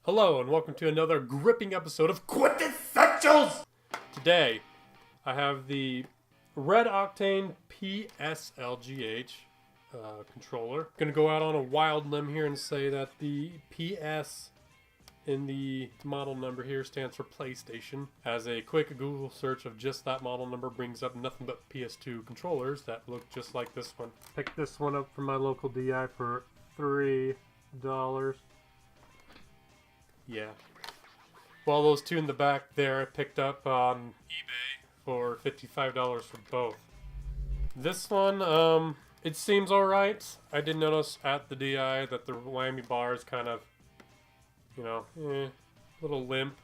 Hello and welcome to another gripping episode of Quintessentials! Today, I have the Red Octane PSLGH controller. Gonna go out on a wild limb here and say that the PS in the model number here stands for PlayStation. As a quick Google search of just that model number brings up nothing but PS2 controllers that look just like this one. Picked this one up from my local DI for $3. Yeah. Well, those two in the back there I picked up on eBay for $55 for both. This one, it seems alright. I did notice at the DI that the whammy bar is kind of, a little limp.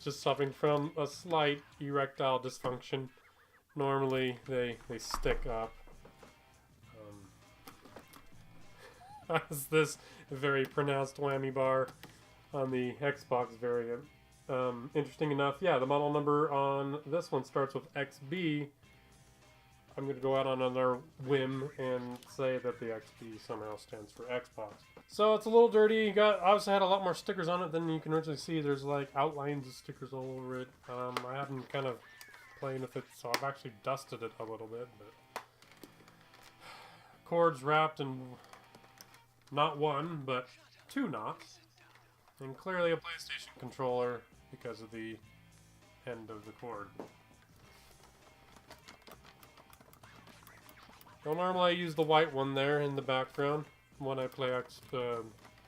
Just suffering from a slight erectile dysfunction. Normally, they stick up. Has this very pronounced whammy bar on the Xbox variant. Interesting enough, yeah, the model number on this one starts with XB. I'm going to go out on another whim and say that the XB somehow stands for Xbox. So it's a little dirty. Obviously had a lot more stickers on it than you can originally see. There's like outlines of stickers all over it. I haven't kind of played with it, so I've actually dusted it a little bit. But cords wrapped in not one, but two knots. And clearly a PlayStation controller because of the end of the cord. Well, normally I use the white one there in the background when I play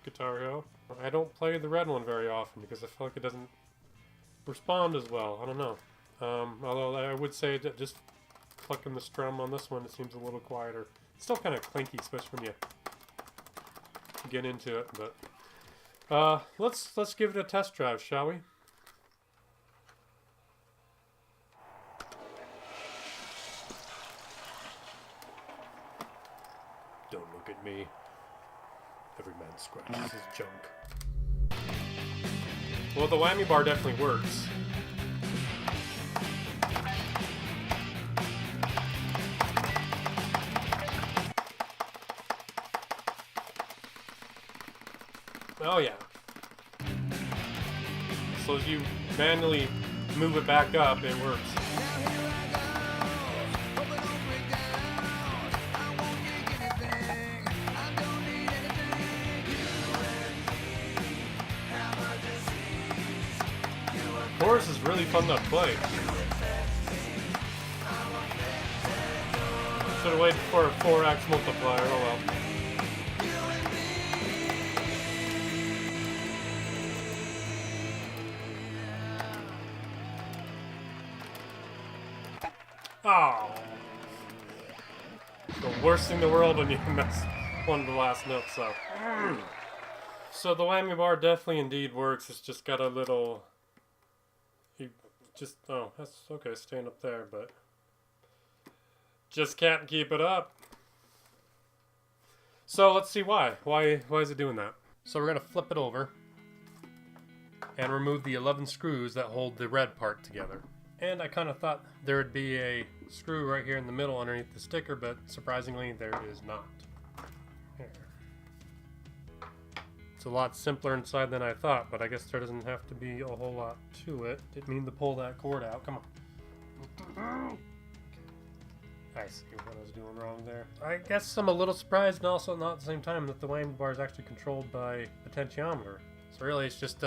Guitar Hero. I don't play the red one very often because I feel like it doesn't respond as well. I don't know. Although I would say that just plucking the strum on this one, it seems a little quieter. It's still kind of clinky, especially when you get into it, but let's give it a test drive, shall we? Don't look at me. Every man scratches his junk. Well, the whammy bar definitely works. Oh yeah. So as you manually move it back up, it works. Chorus is really fun to play. Should have waited for a 4x multiplier, oh well. Oh. The worst thing in the world when you miss one of the last notes, so. So the whammy bar definitely indeed works. It's just got a little... oh, that's okay, staying up there, but... just can't keep it up. So let's see why. Why is it doing that? So we're going to flip it over and remove the 11 screws that hold the red part together. And I kind of thought there would be a screw right here in the middle underneath the sticker, but surprisingly there is not. Here. It's a lot simpler inside than I thought, but I guess there doesn't have to be a whole lot to it. Didn't mean to pull that cord out. Come on. I see what I was doing wrong there. I guess I'm a little surprised and also not at the same time that the whammy bar is actually controlled by potentiometer. So really it's just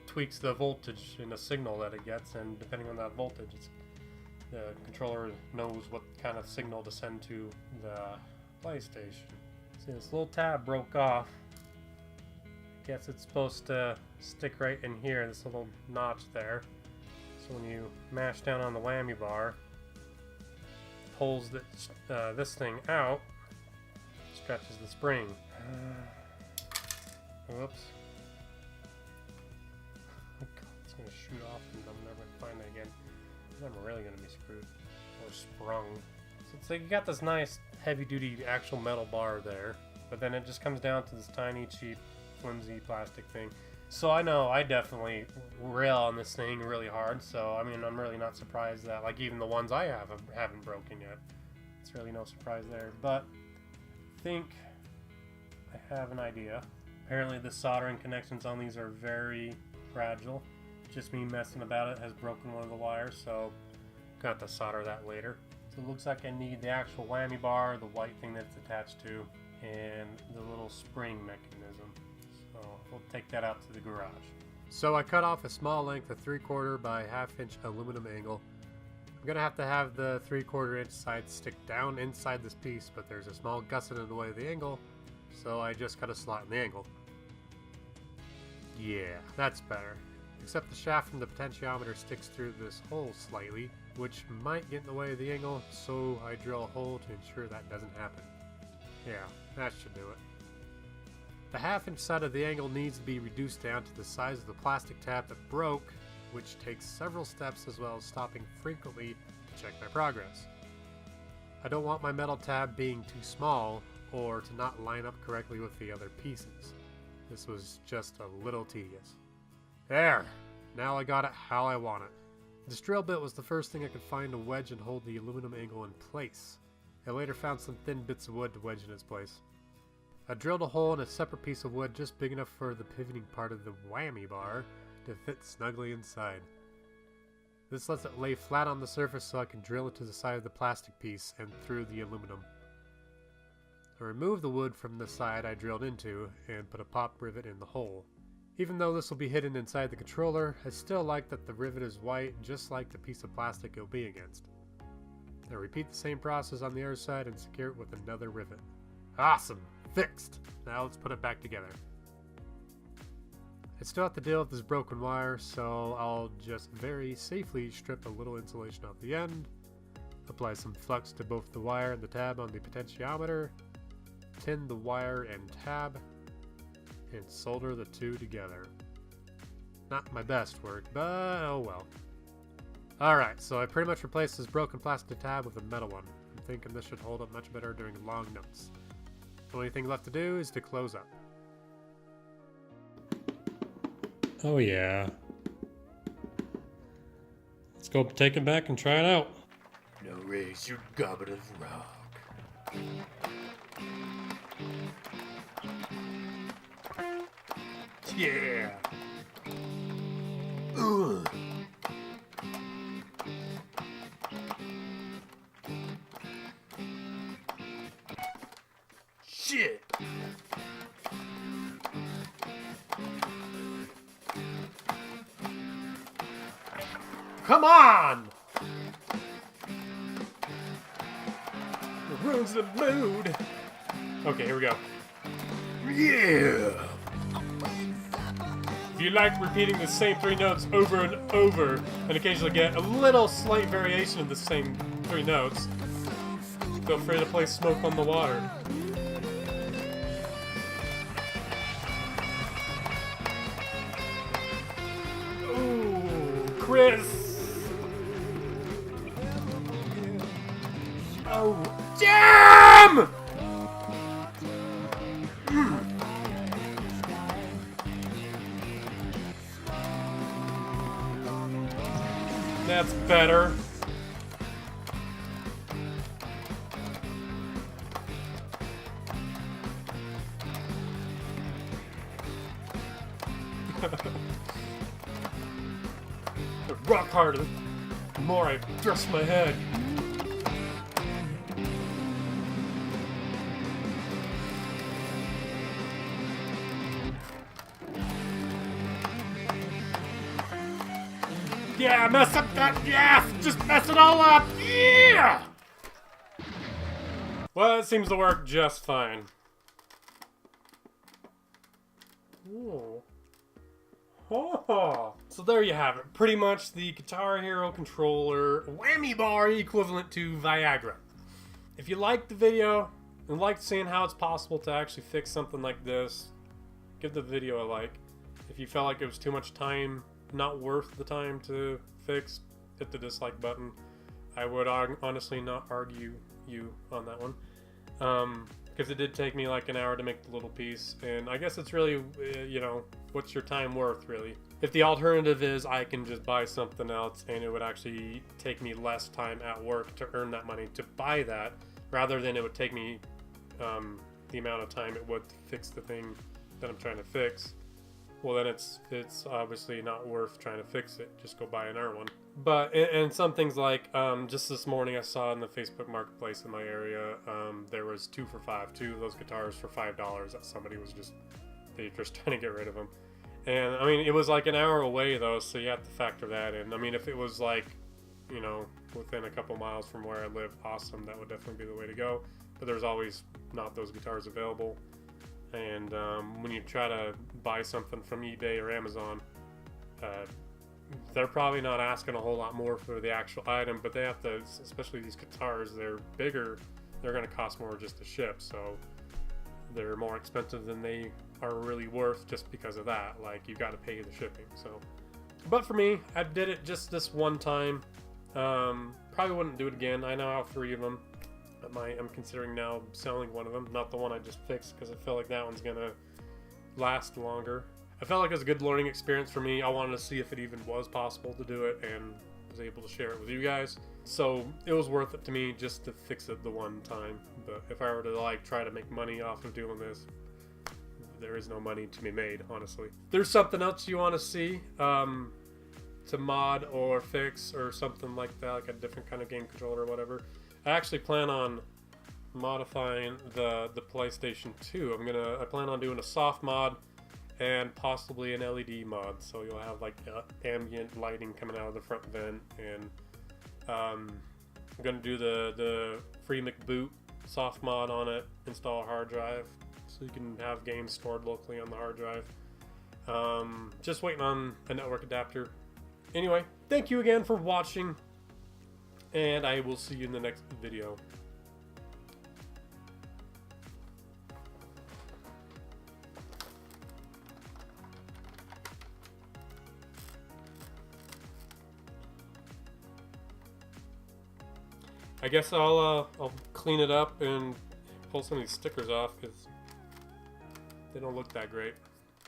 tweaks the voltage in a signal that it gets, and depending on that voltage, the controller knows what kind of signal to send to the PlayStation. See, this little tab broke off. Guess it's supposed to stick right in here, this little notch there. So when you mash down on the whammy bar, it pulls this thing out, stretches the spring. Whoops. It's going to shoot off and I'm never going to find it again. I'm really going to be screwed. Or sprung. So it's like you got this nice heavy-duty actual metal bar there, but then it just comes down to this tiny, cheap, flimsy plastic thing. So I know I definitely rail on this thing really hard, so I mean I'm really not surprised that like even the ones I have haven't broken yet. It's really no surprise there, but I think I have an idea. Apparently the soldering connections on these are very fragile. Just me messing about it has broken one of the wires, so got to solder that later. So it looks like I need the actual whammy bar, the white thing that it's attached to, and the little spring mechanism. So we'll take that out to the garage. So I cut off a small length of 3/4 by 1/2 inch aluminum angle. I'm gonna have to have the 3/4 inch side stick down inside this piece, but there's a small gusset in the way of the angle, so I just cut a slot in the angle. Yeah, that's better. Except the shaft from the potentiometer sticks through this hole slightly, which might get in the way of the angle, so I drill a hole to ensure that doesn't happen. Yeah, that should do it. The 1/2 inch side of the angle needs to be reduced down to the size of the plastic tab that broke, which takes several steps as well as stopping frequently to check my progress. I don't want my metal tab being too small or to not line up correctly with the other pieces. This was just a little tedious. There! Now I got it how I want it. This drill bit was the first thing I could find to wedge and hold the aluminum angle in place. I later found some thin bits of wood to wedge in its place. I drilled a hole in a separate piece of wood just big enough for the pivoting part of the whammy bar to fit snugly inside. This lets it lay flat on the surface so I can drill into the side of the plastic piece and through the aluminum. I removed the wood from the side I drilled into and put a pop rivet in the hole. Even though this will be hidden inside the controller, I still like that the rivet is white, just like the piece of plastic it'll be against. Now repeat the same process on the other side and secure it with another rivet. Awesome! Fixed! Now let's put it back together. I still have to deal with this broken wire, so I'll just very safely strip a little insulation off the end, apply some flux to both the wire and the tab on the potentiometer, tin the wire and tab, and solder the two together. Not my best work, but oh well. Alright, so I pretty much replaced this broken plastic tab with a metal one. I'm thinking this should hold up much better during long notes. The only thing left to do is to close up. Oh yeah. Let's go take it back and try it out. Now raise your goblet of rock. Yeah! Ugh. Shit! Come on! It ruins the mood. Okay, here we go. Yeah! If you like repeating the same 3 notes over and over, and occasionally get a little slight variation of the same 3 notes, feel free to play Smoke on the Water. Ooh, Chris! Oh, damn! That's better. Rock harder the more I thrust my head. Yeah, mess up that gas! Just mess it all up! Yeah! Well, it seems to work just fine. Ooh. Oh. So there you have it. Pretty much the Guitar Hero controller whammy bar equivalent to Viagra. If you liked the video and liked seeing how it's possible to actually fix something like this, give the video a like. If you felt like it was too much time, not worth the time to fix, hit the dislike button. I would honestly not argue you on that one, because it did take me like an hour to make the little piece, and I guess it's really, you know, what's your time worth, really? If the alternative is I can just buy something else and it would actually take me less time at work to earn that money to buy that, rather than it would take me the amount of time it would to fix the thing that I'm trying to fix, well then it's obviously not worth trying to fix it. Just go buy another one. But and some things like just this morning I saw in the Facebook Marketplace in my area, there was 2 for $5, 2 of those guitars for $5 that somebody was just trying to get rid of them. And I mean, it was like an hour away though, so you have to factor that in. I mean, if it was like, you know, within a couple miles from where I live, awesome, that would definitely be the way to go. But there's always not those guitars available. And when you try to buy something from eBay or Amazon, they're probably not asking a whole lot more for the actual item, but they have to, especially these guitars, they're bigger, they're going to cost more just to ship, so they're more expensive than they are really worth just because of that. Like, you got to pay the shipping. So, but for me, I did it just this one time. Probably wouldn't do it again. I now have 3 of them. I'm considering now selling one of them, not the one I just fixed, because I feel like that one's gonna last longer. I felt like it was a good learning experience for me. I wanted to see if it even was possible to do it, and was able to share it with you guys. So it was worth it to me just to fix it the one time. But if I were to like try to make money off of doing this, there is no money to be made, honestly. If there's something else you want to see to mod or fix or something like that, like a different kind of game controller or whatever, I actually plan on modifying the PlayStation 2. I plan on doing a soft mod and possibly an LED mod, so you'll have like ambient lighting coming out of the front vent, and I'm gonna do the free McBoot soft mod on it, install a hard drive so you can have games stored locally on the hard drive. Just waiting on a network adapter. Anyway, thank you again for watching, and I will see you in the next video. I guess I'll clean it up and pull some of these stickers off because they don't look that great.